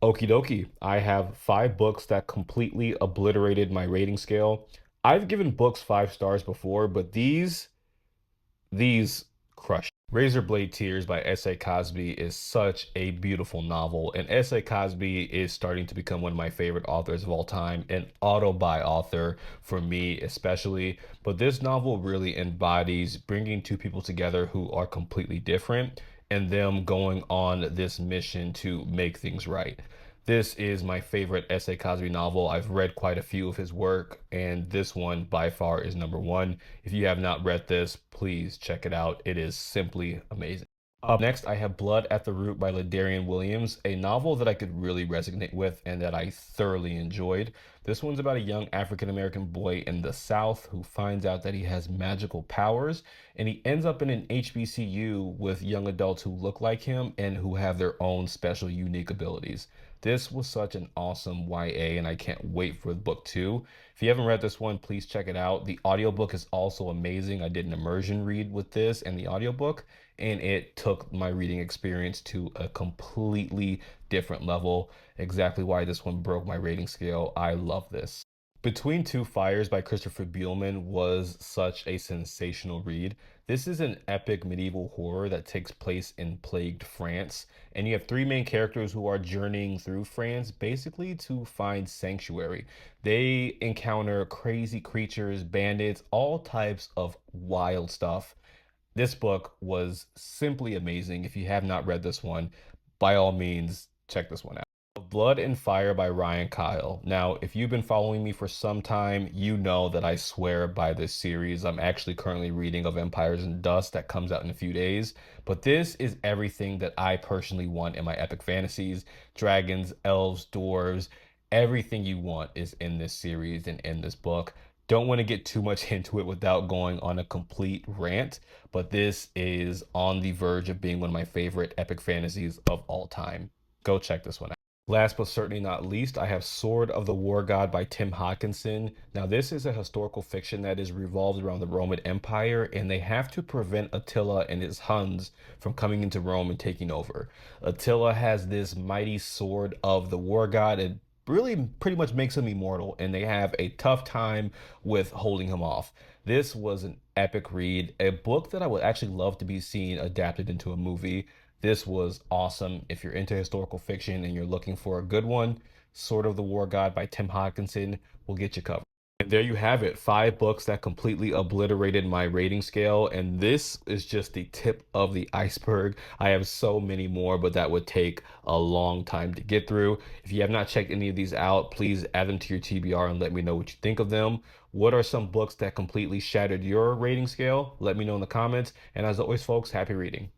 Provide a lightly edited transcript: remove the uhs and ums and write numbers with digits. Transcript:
Okie dokie. I have 5 books that completely obliterated my rating scale. I've given books 5 stars before, but these crush. Razorblade Tears by S.A. Cosby is such a beautiful novel, and S.A. Cosby is starting to become one of my favorite authors of all time, an auto-buy author for me especially. But this novel really embodies bringing two people together who are completely different and them going on this mission to make things right. This is my favorite S.A. Cosby novel. I've read quite a few of his work, and this one by far is number one. If you have not read this, please check it out. It is simply amazing. Up next, I have Blood at the Root by Ladarrion Williams, a novel that I could really resonate with and that I thoroughly enjoyed. This one's about a young African American boy in the South who finds out that he has magical powers, and he ends up in an HBCU with young adults who look like him and who have their own special, unique abilities. This was such an awesome YA, and I can't wait for book two. If you haven't read this one, please check it out. The audiobook is also amazing. I did an immersion read with this and the audiobook, and it took my reading experience to a completely different level. Exactly why this one broke my rating scale. I love this. Between Two Fires by Christopher Buehlman was such a sensational read. This is an epic medieval horror that takes place in plagued France, and you have three main characters who are journeying through France basically to find sanctuary. They encounter crazy creatures, bandits, all types of wild stuff. This book was simply amazing. If you have not read this one, by all means, check this one out. Blood and Fire by Ryan Cahill. Now, if you've been following me for some time, you know that I swear by this series. I'm actually currently reading of Empires and Dust that comes out in a few days. But this is everything that I personally want in my epic fantasies. Dragons, elves, dwarves, everything you want is in this series and in this book. Don't want to get too much into it without going on a complete rant, but this is on the verge of being one of my favorite epic fantasies of all time. Go check this one out. Last but certainly not least, I have Sword of the War God by Tim Hodkinson. Now, this is a historical fiction that is revolved around the Roman Empire, and they have to prevent Attila and his Huns from coming into Rome and taking over. Attila has this mighty sword of the war god. It really pretty much makes him immortal, and they have a tough time with holding him off. This was an epic read, a book that I would actually love to be seen adapted into a movie. This was awesome. If you're into historical fiction and you're looking for a good one, Sword of the War God by Tim Hodkinson will get you covered. And there you have it, 5 books that completely obliterated my rating scale. And this is just the tip of the iceberg. I have so many more, but that would take a long time to get through. If you have not checked any of these out, please add them to your TBR and let me know what you think of them. What are some books that completely shattered your rating scale? Let me know in the comments. And as always, folks, happy reading.